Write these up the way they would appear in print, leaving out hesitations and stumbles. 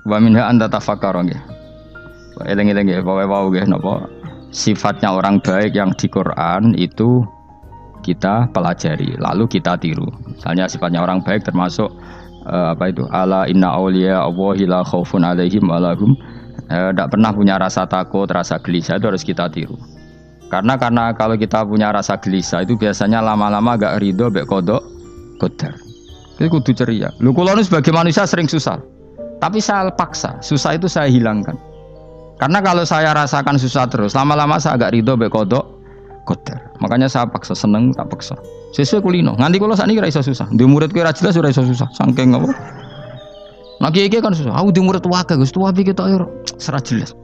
Wa minha anta tafakkara nggih. Eling-eling nggih, pokoke wau nggih napa sifatnya orang baik yang di Quran itu kita pelajari, lalu kita tiru. Misalnya sifatnya orang baik termasuk apa itu? Ala inna auliya Allahi la khaufun alaihim wa lahum tidak pernah punya rasa takut, rasa gelisah, itu harus kita tiru. Karena kalau kita punya rasa gelisah itu biasanya lama-lama agak ridho mbek kodok qadar. Itu kudu ceria. Lho kula nu sebagai manusia sering susah. Tapi saya paksa, susah itu saya hilangkan. Karena kalau saya rasakan susah terus, lama-lama saya agak ridho mbek kodok qadar. Makanya saya paksa, seneng tak paksa. Sesuai kulino. Nganti kula sakniki ra iso susah. Di murid kowe ra jelas ora iso susah. Saking apa? Nah kiai kan susah. Aku di murid wae Gus, tuwa iki tok yo ora jelas.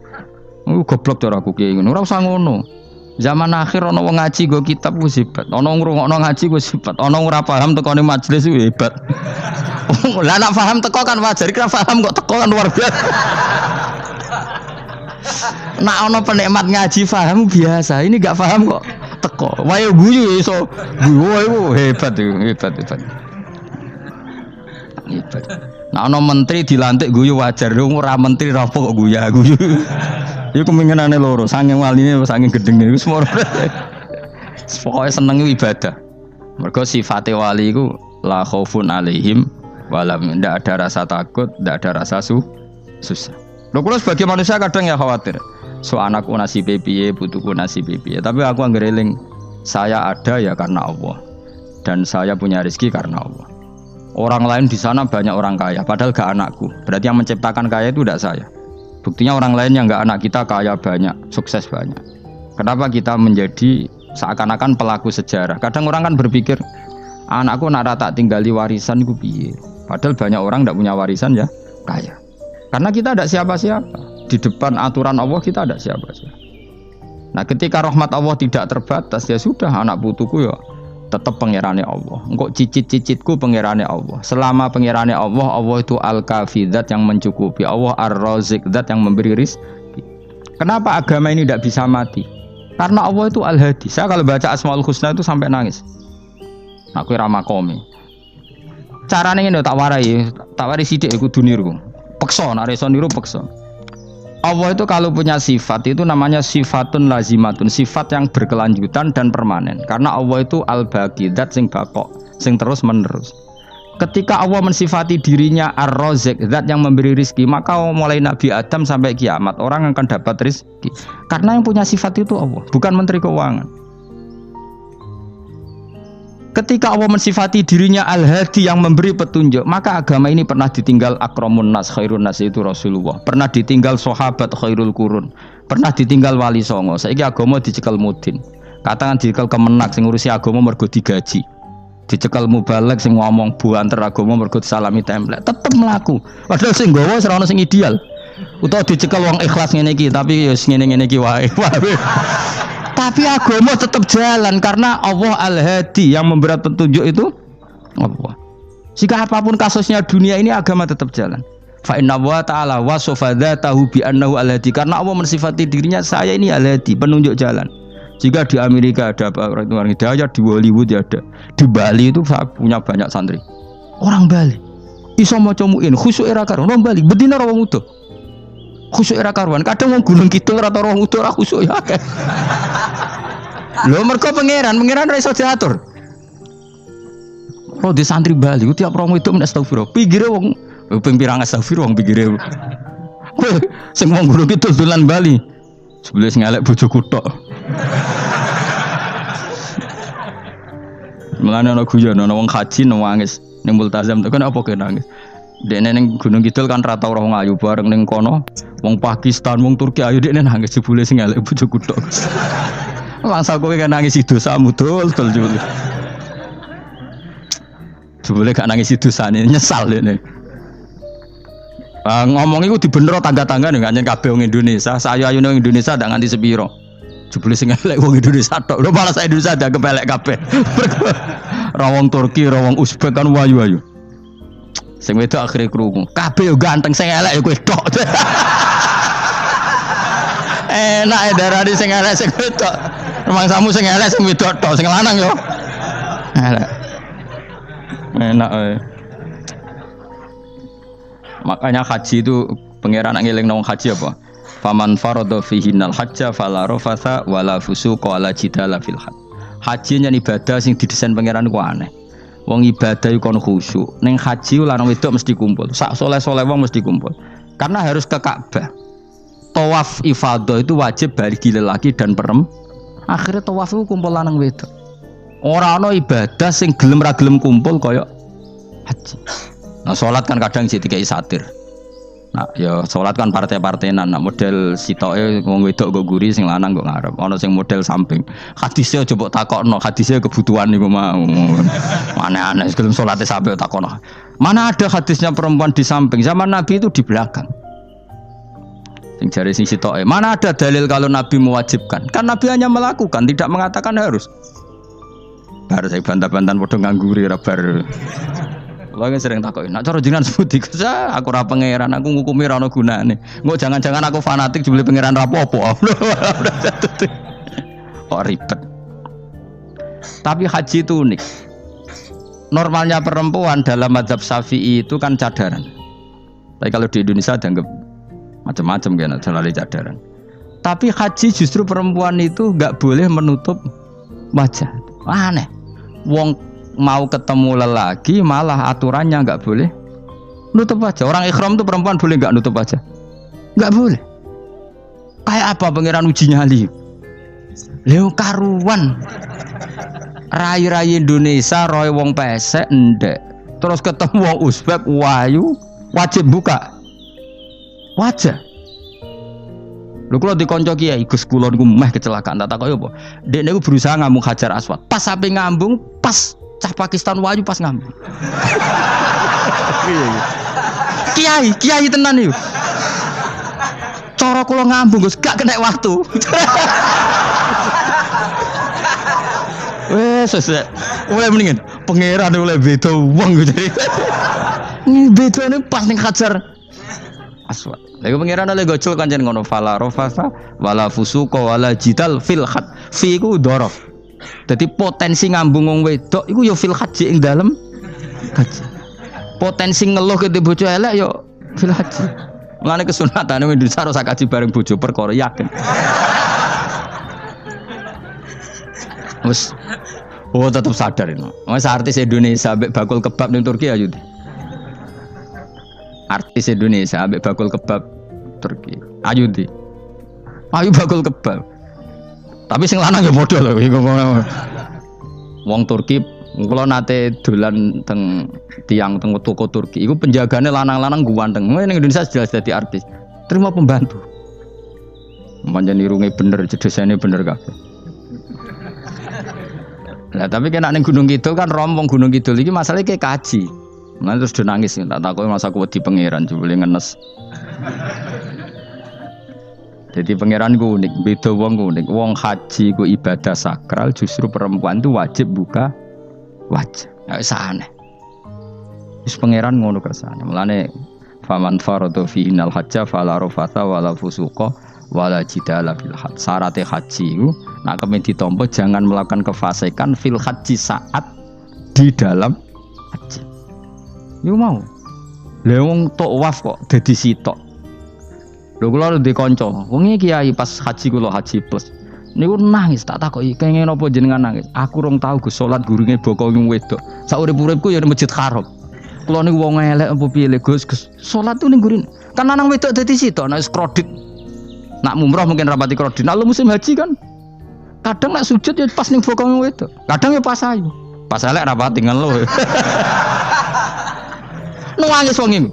Goblok cara aku kiai ngono. Ora usah ngono. Zaman akhir ana wong ngaji go kitab wis hebat. Ana ngrungokno ngaji wis hebat. Ana ora paham tekone majelis wis hebat. Lah nek paham teko kan wajar, kira paham kok teko kan luar biasa. Nak ana penikmat ngaji paham biasa. Ini enggak paham kok teko. Wae guyu iso. Guyu hebat itu, hebat. Hebat. Nah ana menteri dilantik guyu wajar, ora menteri ra kok guyu. Iku kemungkinane loro, saking waline saking gedenge iku semua. Pokoke seneng ibadah. Mergo sifate wali iku la khaufun alaihim walam, ndak ada rasa takut, ndak ada rasa susah. Lho kula sebagai manusia kadang ya khawatir. So anakku nasibe piye, putuku nasibe piye. Tapi aku anggere eling, saya ada ya karena Allah. Dan saya punya rezeki karena Allah. Orang lain di sana banyak orang kaya, padahal gak anakku. Berarti yang menciptakan kaya itu tidak saya. Buktinya orang lain yang gak anak kita kaya banyak, sukses banyak. Kenapa kita menjadi seakan-akan pelaku sejarah? Kadang orang kan berpikir, anakku nak tak tinggali warisan itu piye. Padahal banyak orang tidak punya warisan ya kaya. Karena kita tidak siapa-siapa. Di depan aturan Allah kita tidak siapa-siapa. Nah ketika rahmat Allah tidak terbatas, ya sudah anak putuku ya tetap pangerane Allah. Engkau cicit-cicitku pangerane Allah. Selama pangerane Allah, Allah itu al-kafi, zat yang mencukupi. Allah ar-razik, zat yang memberi rizki. Kenapa agama ini tidak bisa mati? Karena Allah itu al-hadi. Saya kalau baca Asmaul Husna itu sampai nangis. Aku ramakomi. Caranya ini tak warai sidik aku duniru. Pekso, nareso niru pekso. Allah itu kalau punya sifat itu namanya sifatun lazimatun, sifat yang berkelanjutan dan permanen. Karena Allah itu al-baqi, zat sing bakok, sing terus menerus. Ketika Allah mensifati dirinya ar-razik, zat yang memberi rizki, maka mulai Nabi Adam sampai kiamat orang akan dapat rizki. Karena yang punya sifat itu Allah, bukan menteri keuangan. Ketika Allah mensifati dirinya al-hadi yang memberi petunjuk, maka agama ini pernah ditinggal akramun nas, khairun nas itu Rasulullah. Pernah ditinggal sahabat khairul qurun. Pernah ditinggal wali songo. Saiki agama dicekel mudin. Katakan dicekel kemenak sing ngurusi agama mergo digaji. Dicekel mubalek sing ngomong buanter agama mergo disalami template. Tetep mlaku. Padahal sing nggawa ora ono sing ideal. Utawa dicekel wong ikhlas ngene iki, tapi ya ngene-ngene iki wae. Tapi agama tetap jalan karena Allah al-hadi yang memberi petunjuk itu Allah. Jika apapun kasusnya dunia ini agama tetap jalan. Fa inna wa ta'ala wasafa dzatahu bi annahu al-hadi, karena Allah mensifati dirinya saya ini al-hadi, penunjuk jalan. Jika di Amerika ada orang hidayah, di Hollywood ya ada. Di Bali itu saya punya banyak santri. Orang Bali iso maca muin khusyuk era karo orang Bali bedina wong utuh. Khusyuk era karuan. Kadang wong Gunung Kidul ora roh utuh ora khusyuk ya akeh. Lho mergo pangeran ra iso diatur. Oh di santri Bali ku tiap romo itu men astagfirullah. Pinggire wong ping pirang astagfirullah wong pinggire. Sing wong Gunung Kidul dolan Bali. Sebelum sing elek bojoku tok. Mulane ana guyon ana wong haji nangis ning multazam tekan apa kene nangis. Dekne ning Gunung Kidul kan rata ora wong ayu bareng ning kono wong Pakistan wong Turki ayu dekne nangis jebule sing elek bojoku tok. Langsung kowe kan nangis dosamu dol jebule. Jebule gak nangis dosane nyesal dekne. Ngomong iku dibenero tangga-tangga nek nyen kabeh wong Indonesia, sayu-ayune wong Indonesia ndak nganti sepiro. Jebule sing elek wong Indonesia tok. Lho malah Indonesia ndak kepelek kabeh. Ra wong Turki, ra wong Uzbek kan wayu-wayu. Sing wedok akhire krungu. Kabeh yo ganteng sing elek yo kowe tok. Enak e darani sing elek sing wedok. Rumangsamu sing elek sing wedok tok, sing lanang yo. Elek. Enak e. Makanya haji itu pangeran ngeling nang haji apa? Faman farada fihinnal hajja fala rafatha wala fusuqa wala jidala fil hajj. Haji nya ibadah sing didesain pangeran ku aneh. Wong ibadah iku kon khusyuk. Ning haji lanang wedok mesti kumpul. Sak soleh-soleh wong mesti kumpul. Karena harus ke Ka'bah. Tawaf ifadah itu wajib bagi lelaki dan perempuan. Akhirnya tawaf itu kumpul lanang wedok. Ora ana ibadah sing gelem ra gelem kumpul kaya haji. Nah, salat kan kadang jadi kayak satir. Nah, ya salat kan partai-partainan. Nah, model sitoke wong wedok go guri sing lanang go ngarep. Ana sing model samping. Hadise aja mbok takokno, hadise kebutuhan niku mau. Aneh-aneh gelem salate sampe takokno. Mana ada hadisnya perempuan di samping? Zaman Nabi itu di belakang. Sing jare sing sitoke. Mana ada dalil kalau Nabi mewajibkan? Kan Nabi hanya melakukan, tidak mengatakan harus. Bar saya bantah-bantahan padha ngangguri ra bar. Lagi sering takoki, nak cara jenengan sebuti kesa, aku ora pangeran, aku ngukumi ra ono gunane. Engko jangan-jangan aku fanatik jebule pangeran ra apa-apa. Kok ribet. Tapi haji itu unik. Normalnya perempuan dalam mazhab Syafi'i itu kan cadaran. Tapi kalau di Indonesia dianggap macam-macam kan, terlalu cadaran. Tapi haji justru perempuan itu nggak boleh menutup wajah. Aneh. Wong mau ketemu lelaki malah aturannya nggak boleh nutup wajah. Orang ikhram itu perempuan boleh nggak nutup wajah? Nggak boleh. Kayak apa pangeran uji nyali? Leo karuan. Rai-rai Indonesia roy wong pesek ndek. Terus ketemu wong Uzbek wayu wajib buka wajah. Lho kula dikonco kiai Gus kula niku meh kecelakaan tak takoki apa. Dek niku berusaha ngambung Hajar Aswad. Pas sampe ngambung, pas cah Pakistan wayu pas ngambung. Kiai tenan niku. Cara kula ngambung Gus gak kena waktu. Wes oleh mendingan pangeran oleh beda wong gitu. Bedane pas ning Hajar Aswad. Lagi pangeran oleh gocul kanjen ngono fala rofasa wala fusuqa wala jidal fil had. Fi iku dhorof. Dadi potensi ngambung wong wedok iku ya fil haji ing dalem haji. Potensi ngeluh ke bojo elek ya fil haji. Mulane kesunatane Indonesia ora kaji bareng bojo perkara yakin. Wes tetap sadar ini. Wes artis Indonesia ambek bakul kebab ning Turki ayo. Artis Indonesia ambek bakul kebab Turki. Ayo di. Ayo bakul kebab. Tapi sing lanang ya modal lho iku. Wong Turki kula nate dolan teng tiang teng toko Turki. Iku penjagane lanang-lanang guanteng. Ning Indonesia jelas dadi artis. Terima pembantu. Pancen irunge bener, jedesane bener kabeh. Lah tapi kena ning Gunung Kidul kan rombong Gunung Kidul iki masalahnya kayak kaji. Nah terus dia nangis, tak takoki masa aku wedi pangeran jebule ngenes. Jadi pangeran ku unik, beda wong unik. Wong haji ku ibadah sakral, justru perempuan itu wajib buka wajah. Ya wis aneh. Wis pangeran ngono kersane. Mulane faman farada fi innal hajja fala rafatha wala fusuqa wala jidala fil hajj. Syarat haji ku nak kemen ditampa jangan melakukan kefasikan fil haji saat di dalam haji. Yo mau. Lha wong tawaf kok dadi sitok. Lho kula ndek kanca, wong iki kiai pas haji kula haji plus. Niku nangis tak takoki, kenging napa jenengan nangis? Aku rong tau Gus salat gurunge bokong wedok. Sak urip-uripku ya Masjid Haram. Kula niku wong elek apa piye le Gus? Salat tuh ning gurine. Kan lanang wedok dadi sitok nek kredit. Nak mumrah mungkin rapati kredit. Nak musim haji kan kadang nak sujud ya pas ning bokong wedok. Kadang ya pas ayu. Pas elek rapati ngeluh. Nangis wong iki.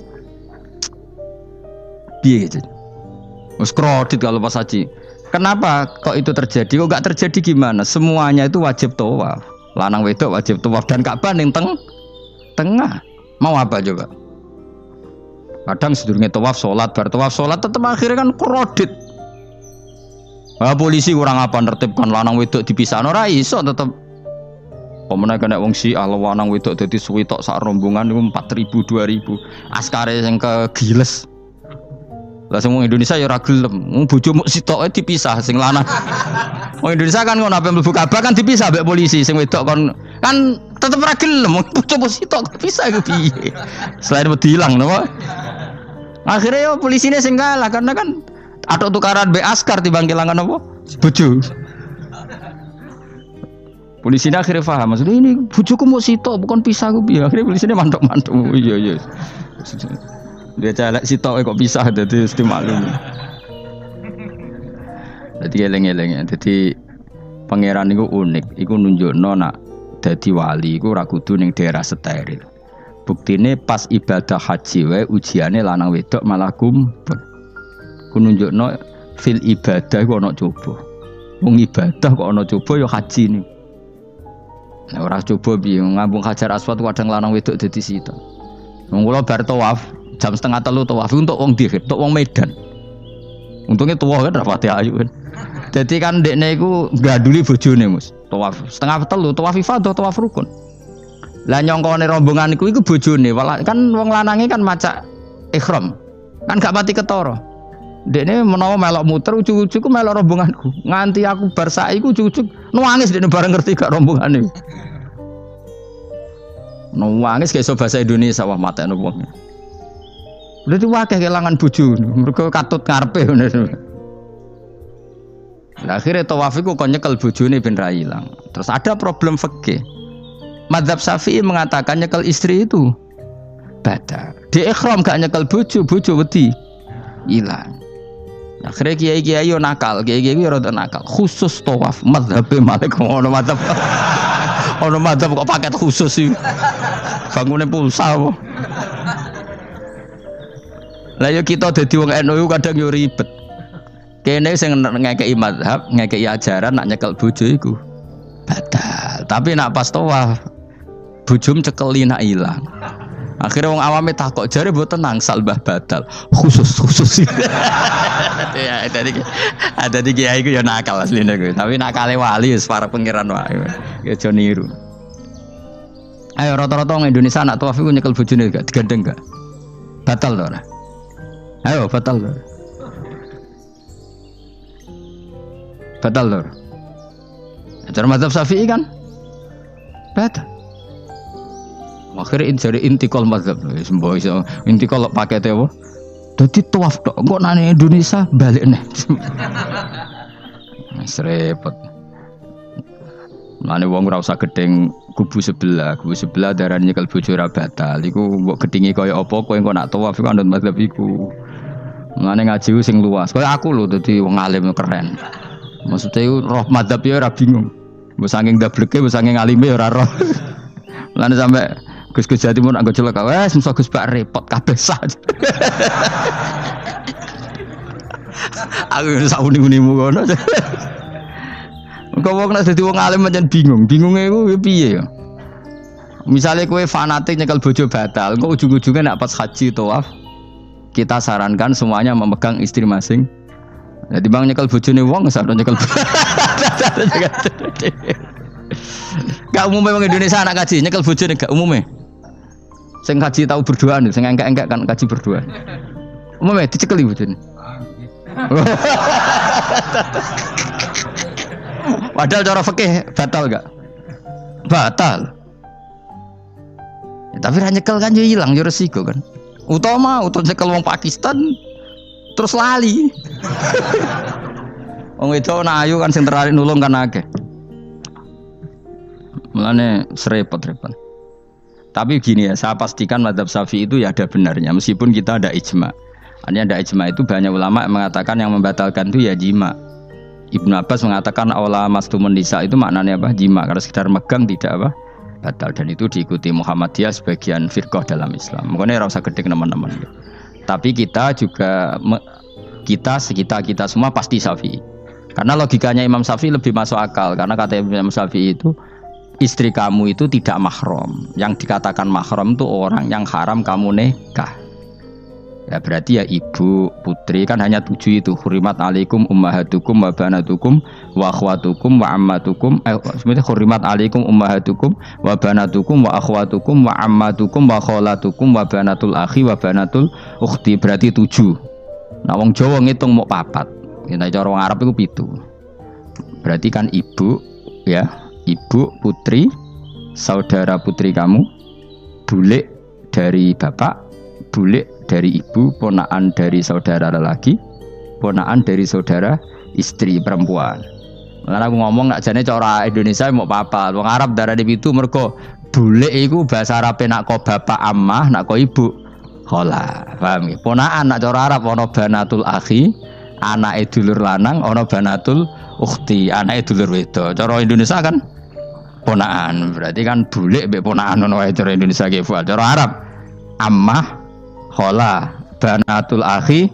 Piye gitu? Wes kredit kalau pas haji. Kenapa kok itu terjadi? Kok enggak terjadi gimana? Semuanya itu wajib tawaf. Lanang wedok wajib tawaf dan Ka'bah ning tengah. Mau apa coba? Kadang sedurunge tawaf salat, bar tawaf salat tetep akhirnya kan kredit. Polisi kurang apa nertibkan lanang wedok dipisahno ora iso tetep. Pemenang kena wong Syiah lanang wedok dadi suwi tok sak rombongan niku 4.000 2.000. Askare sing kegiles. Lah semua Indonesia ya ora gelem. Bojo muk sitoke dipisah sing lanang. Wong Indonesia kan ngono ape mlebu Ka'bah kan dipisah mbek polisi sing wedok kan tetep ora gelem. Bojo muk sitok dipisah iku piye? Selain wedi ilang napa? Akhirnya yo polisine sing kalah karena kan atok tukaran be askar timbang kelangan apa? Bojo. Polisine akhirnya paham, maksudnya ini bojoku mau sitok bukan pisah ku piye. Akhirnya polisine mantuk-mantuk. Iya. Dia celek sitok kok pisah dadi mesti maklum. Dadi eleng-eleng. Dadi pangeran niku unik, iku nunjukno nak dadi wali iku ora kudu ning daerah steril. Buktine pas ibadah haji wae ujiane lanang wedok malah kumpul. Ku nunjukno fil ibadah iku ana coba. Wong ibadah kok ana coba ya haji niku. Nek ora coba piye ngambung Hajar Aswad kadang lanang wedok dadi sita. Wong kula bar tawaf jam 2:30 tawaf untuk wong dihir, untuk wong Medan. Untungnya tua kan rapati ayu kan. Jadi kan dekne iku ganduli bojone Mus. Tawaf 2:30 tawaf ifadah tawaf rukun. Lah nyongkone rombongan iku bojone, kan wong lanange kan macak ihram. Kan gak pati ketara. Dekne menawa melok muter ujug-ujug ku melok rombonganku. Nganti aku bar saiki ku ujug-ujug nangis dekne bareng ngerti gak rombongane. Nangis gak iso basa Indonesia wah matekno wong. Udah diwakeh kelangan bojo mergo katut ngarepe ngono. Lah akhire tawaf iku kon nyekel bojone ben ra ilang. Terus ada problem fikih. Madzhab Syafi'i mengatakan nyekel istri itu batal. Di ihram gak nyekel bojo wedi ilang. Akhirnya kiai-kiai yo nakal, kiai-kiai yo rada nakal. Khusus tawaf madzhab Malik ono madzhab. Ono madzhab kok paket khusus sih. Bangune pulsa apa. Lah yo kita dadi wong NU kadang yo ribet. Kene sing ngekeki madzhab, ngekeki ajaran nak nyekel bojo iku batal. Tapi nak pas tawaf bojom cekeli nak ilang. Akhirnya wong awame takok jare mboten nangsal mbah batal. Khusus. Ya ada di kiai ku ya nakal asline ku. Tapi nakale wali wis para pangeran wae. Ya aja niru. Ayo rata-rata wong Indonesia nak tawaf iku nyekel bojone gak digandeng gak? Batal to ora? Ayo batal to. Batal to. Cara mazhab Syafi'i kan? Batal. Akhirnya jadi intikal mazhab, semboh iso intikal pakete apa? Dadi tawaf tok, kok nang Indonesia balik nih. Wis repot. Mane wong ora usah gedeng kubu sebelah darane nyekel bojo ora batal. Iku mbok gedhingi kaya apa kowe engko nak tawaf iku anut mazhab iku. Mane ngaji sing luas. Kaya aku lho dadi wong alim keren. Maksudnya roh mazhab ya ora bingung. Mbok saking dableke, mbok saking alime ya ora roh. Mane sampe Gus Jati mun anggo celok wes mesti Gus Pak repot kabeh sah. Aku sauni-unimu kono. Engko wong nek dadi wong alim pancen bingung. Bingunge iku piye ya? Misale kowe fanatik nyekel bojo batal, engko ujung-ujunge nek pas haji tawaf kita sarankan semuanya memegang istri masing. Jadi bang nyekel bojone wong sak nyekel. Gak umumnya orang Indonesia anak kaji nyekel bojone gak umumnya. Sing kaji tahu berduaan, sing engkek-engkek kan kaji berduaan. Umumnya dicekeli bojone. Padahal cara fikih batal gak? Batal. Ya, tapi ra nyekel kan yo ilang yo resiko kan. Utama nyekel wong Pakistan terus lali. Wong itu ayu kan sing tertarik nulung kan akeh. Mulane serepot-repot. Tapi gini ya, saya pastikan mazhab Syafi'i itu ya ada benarnya meskipun kita ada ijma. Artinya ada ijma itu banyak ulama yang mengatakan yang membatalkan itu ya jima. Ibnu Abbas mengatakan awla mastumun nisa itu maknanya apa? Jima. Karena sekedar megang tidak apa? Batal, dan itu diikuti Muhammadiyah sebagian firqah dalam Islam. Makanya rasa gede teman-teman. Tapi kita juga kita semua pasti Syafi'i. Karena logikanya Imam Syafi'i lebih masuk akal karena kata Imam Syafi'i itu istri kamu itu tidak mahram. Yang dikatakan mahram itu orang yang haram kamu nikah. Ya berarti ya ibu, putri kan hanya 7 itu. Hurimat alaikum ummahatukum wa banatukum wa akhwatukum wa ammatukum. Sebenarnya hurimat alaikum ummahatukum wa banatukum wa akhwatukum wa ammatukum wa kholatukum wa banatul akhi wa banatul ukhti. Berarti 7. Nah wong Jawa ngitung mau 4. Kita cara wong Arab itu 7. Berarti kan ibu ya, ibu, putri, saudara putri kamu, bulik dari bapak, bulik dari ibu, ponakan dari saudara lelaki, ponakan dari saudara istri perempuan. Karena aku ngomong nak jane cara Indonesia mau papat. Wong Arab darah di itu mergo bule iku bahasa Arab nak ko bapak ammah, nak ko ibu khola. Paham ya? Ponakan nak cara Arab ana banatul akhi, anake dulur lanang, ana banatul ukhti, anake dulur wedok. Cara Indonesia kan ponakan. Berarti kan bule mbek ponakan ngono wae cara Indonesia ki. Cara Arab ammah, khola, banatul akhi.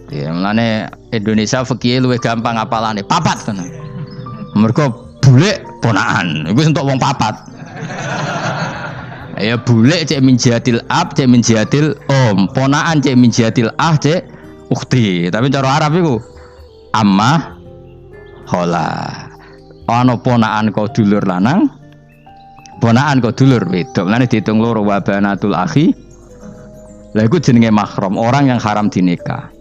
Ya, mulane Indonesia fikih luwih gampang apalane papat kan. Mergo bule ponakan, iku entuk wong papat. Ya bule cek min jihadil ab, cek min jihadil om, ponakan cek min jihadil ah, cek ukhti. Tapi cara Arab iku ammah khola. Ana ponakan kok dulur lanang, ponakan kok dulur wedok. Mulane diitung loro wa banatul akhi. Lah iku jenenge mahram, orang yang haram dinikah.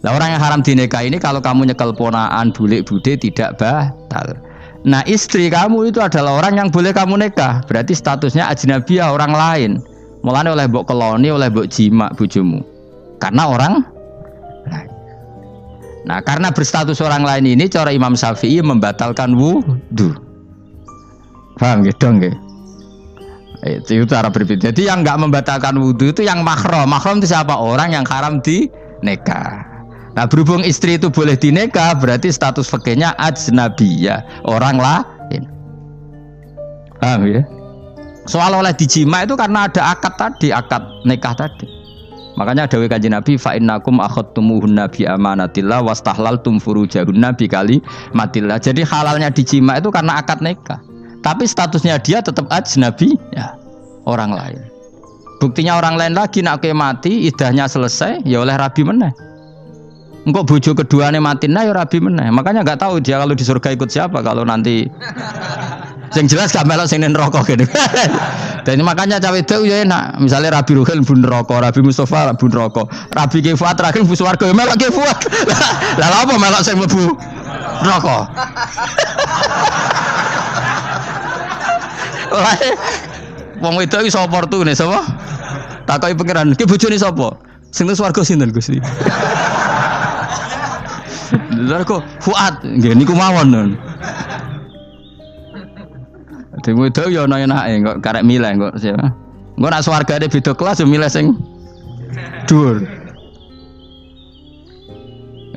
Nah, orang yang haram dinikah ini kalau kamu nyekel ponaan bulik bude tidak batal. Nah istri kamu itu adalah orang yang boleh kamu nikah. Berarti statusnya ajnabiyah, orang lain. Mulane oleh mbok keloni, oleh mbok jima bojomu. Karena orang lain. Nah karena berstatus orang lain ini cara Imam Syafi'i membatalkan wudu. Paham gitu nggih? Itu cara berbeda. Jadi yang enggak membatalkan wudu itu yang mahram. Mahram itu siapa? Orang yang haram dinikah. Nah berhubung istri itu boleh dinikah, berarti status fikihnya ajnabiyah, orang lain. Paham ya? Soal oleh dijima itu karena ada akad tadi, akad nikah tadi. Makanya dawuh Kanjeng Nabi, fa innakum akhadtumuhunna bi amanatillah wastahlaltum furujahunna bi kalimatillah. Jadi halalnya dijima itu karena akad nikah. Tapi statusnya dia tetap ajnabi, ya, orang lain. Buktinya orang lain lagi nak mati, idahnya selesai, ya oleh rabi meneh. Engkau bojo keduanya mati nah ya rabi meneh. Makanya nggak tahu dia kalau di surga ikut siapa kalau nanti. Yang jelas gak melok sing neraka gitu. Dan makanya cawe itu ya enak. Misalnya Rabi Ruhil bun neraka, Rabi Mustafa bun neraka, Rabi Kifat terakhir bun swarga melok Kifat. Lah apa melok sing mlebu neraka? Wong wedok iso oportune sapa? Takoki pangeran, ki bojone sapa? Sing nang swarga sinten Gusti? Lha kok Fuad nggih niku mawon. Dene wedok ya ana enake kok karek milih kok siapa. Engko nek swargane beda kelas yo milih sing dhuwur.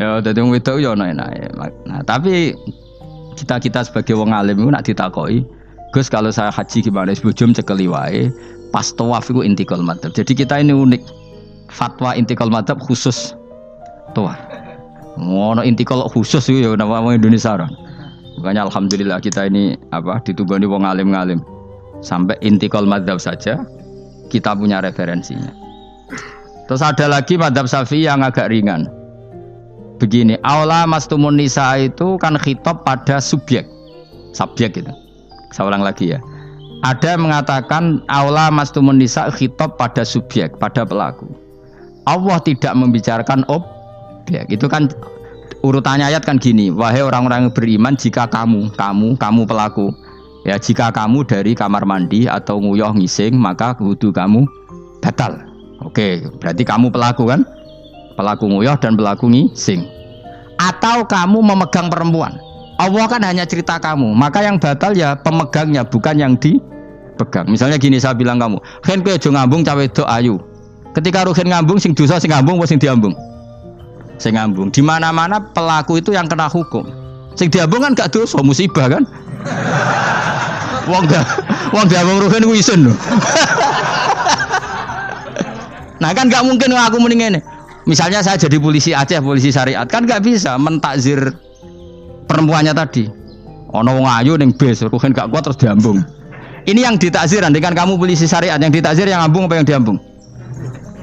Ya dadi wedok ya ana enake. Nah, tapi kita sebagai wong alim iku nek ditakoki, Gus kalau saya haji gimana? Bojom cekeli wae. Pas tawaf iku intikal madzhab. Jadi kita ini unik. Fatwa intikal madzhab khusus tawaf. Ngono intikal khusus itu ya nama orang Indonesia orang. Makanya alhamdulillah kita ini ditugani wong alim-alim. Sampai intikal madzhab saja kita punya referensinya. Terus ada lagi madzhab Syafi'i yang agak ringan. Begini, aula mastumun nisa itu kan khitab pada subjek gitu. Saya ulang lagi ya. Ada yang mengatakan aula mastumun nisa khitab pada subjek, pada pelaku. Allah tidak membicarakan objek. Itu kan urutannya ayat kan gini, wahai orang-orang yang beriman, jika kamu pelaku, ya jika kamu dari kamar mandi atau nguyuh ngising, maka wudu kamu batal. Oke, berarti kamu pelaku kan? Pelaku nguyuh dan pelaku ngising. Atau kamu memegang perempuan. Allah kan hanya cerita kamu, maka yang batal ya pemegangnya, bukan yang dipegang. Misalnya gini, saya bilang kamu, "Ken kowe aja ngambung cawe wedok ayu." Ketika rugen ngambung, sing dosa sing ngambung apa sing diambung? Sing ngambung. Di mana-mana pelaku itu yang kena hukum. Sing diambung kan gak dosa, musibah kan? Wong diambung rugen ku isin lho. Nah kan gak mungkin aku mending ngene. Misalnya saya jadi polisi Aceh, polisi syariat, kan gak bisa mentakzir perempuannya tadi. Ono wong ayu ning bis, rugen gak kuat terus diambung. Ini yang ditakzir, andaikan kamu polisi syariat, yang ditakzir yang ngambung apa yang diambung?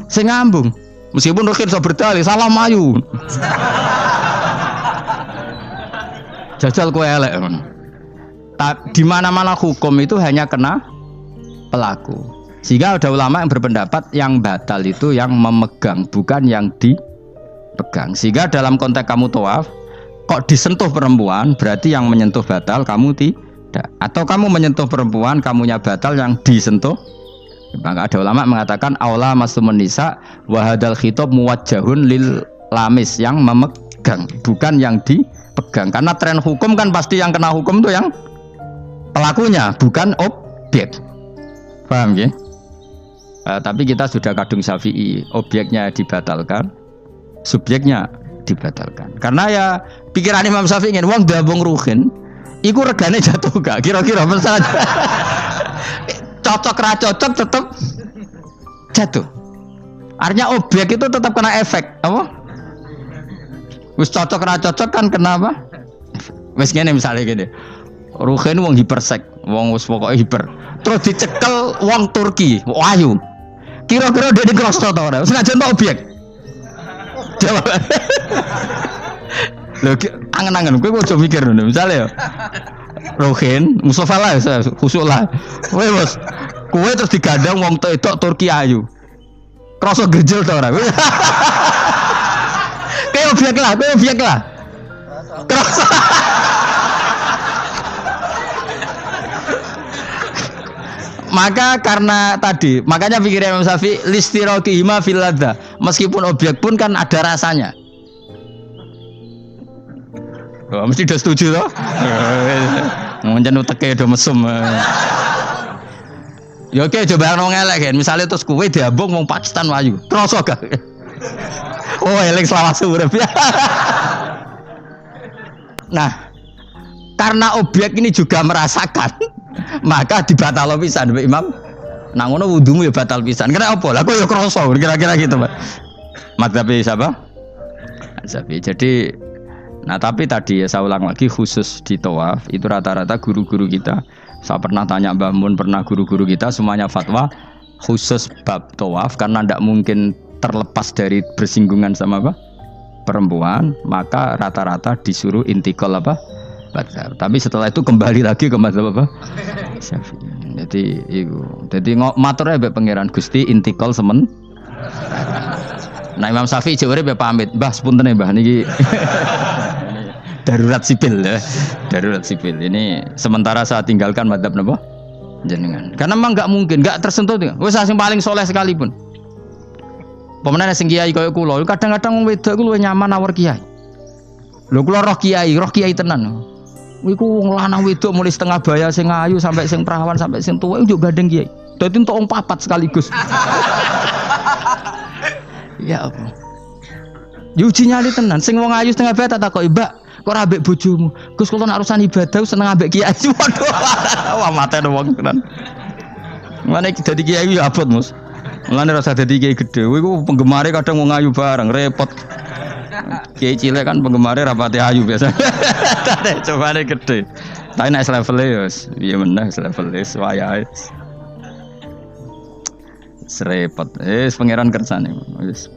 Sing ngambung. Meskipun rugen iso berdalih, salah mayu. Jajal kowe elek. Di mana-mana hukum itu hanya kena pelaku. Sehingga ada ulama yang berpendapat yang batal itu yang memegang, bukan yang dipegang. Sehingga dalam konteks kamu tawaf, kok disentuh perempuan, berarti yang menyentuh batal, kamu tidak. Atau kamu menyentuh perempuan, kamunya batal, yang disentuh Maka ada ulama mengatakan aula masumun nisa wa hadzal khitab muwajjahun lil lamis, yang memegang, bukan yang dipegang. Karena tren hukum kan pasti yang kena hukum itu yang pelakunya, bukan objek. Paham ya? Tapi kita sudah kadung Syafi'i, objeknya dibatalkan, subjeknya dibatalkan. Karena ya pikiran Imam Syafi'i ingin wong dabung ruhin, iku regane jatuh gak? Kira-kira misalnya cocok ra cocok tetap jatuh. Artinya objek itu tetap kena efek, apa? Wis cocok ra cocok kan kenapa? Wis ngene misalnya gini. Ruhin wong hipersek, wong wis pokoke hiper. Terus dicekel wong Turki, ayu. Kira-kira dia dikrosot ta ora? Wis najan objek. Jawab. Lho angen-angen kowe ojo mikir ngono. Misale ya. Ruhin, Mustafa lah, khusuk lah. Kowe bos, kowe terus digandang wong wedok Turki ayu. Krasa gerjel ta ora? Kayak objek lah. Krasa. Maka karena tadi, makanya pikirnya Imam Syafi'i listiraqihima fil ladza. Meskipun objek pun kan ada rasanya. Oh, mesti udah setuju toh? Ngancen uteke do mesum. Ya oke, coba nang elek kan. Misale terus kowe diambung wong Pakistan wayu. Kroso gak? Oh, elek selawase urip. Nah, karena objek ini juga merasakan, maka dibatal pisan Mbak Imam. Nang ngono wudumu ya batal pisan. Kira apa? Lah kok ya kroso kira-kira gitu, Pak. Madzhab siapa? Syafi'i. Jadi nah tapi tadi ya saya ulang lagi, khusus di tawaf itu rata-rata guru-guru kita, saya pernah tanya Mbah Mun, pernah guru-guru kita semuanya fatwa khusus bab tawaf karena tidak mungkin terlepas dari bersinggungan sama apa perempuan, maka rata-rata disuruh intikal apa madzhab. Tapi setelah itu kembali lagi ke madzhab apa Syafi'i. Jadi maturnya mbek pangeran Gusti intikal semen. Nah Imam Syafi'i jare pamit, Mbah sepunten Mbah niki darurat sipil ya. Darurat sipil. Ini sementara saya tinggalkan madzhab napa? Jenengan. Karena memang enggak mungkin, enggak tersentuh. Wis sing paling soleh sekalipun. Pemenang sing kiai kaya kula, kadang-kadang wong wedok iku luwih nyaman awor kiai. Lho kula roh kiai tenan. Iku wong lanang wedok mulai setengah baya sing ayu sampai sing perawan sampai sing tuwa iku gandeng kiai. Dadi entuk wong papat sekaligus. Ya apa? Yuji nyali tenan, sing wong ayu setengah baya tak takoki, "Mbak, kok ora ambek bojomu?" Gus kula nek urusan ibadah seneng ambek kiai. Waduh. Wah mate wong tenan. Mane dadi kiai ya abot, Mus. Mulane rasa dadi kiai gedhe. Kowe iku penggemare kadang wong ayu bareng, repot. Kiai cilik kan penggemare rapati ayu biasa. Cobane gedhe. Tapi nek level ya wis piye meneh level wis wayahe. Serepot. Pangeran kersane wis.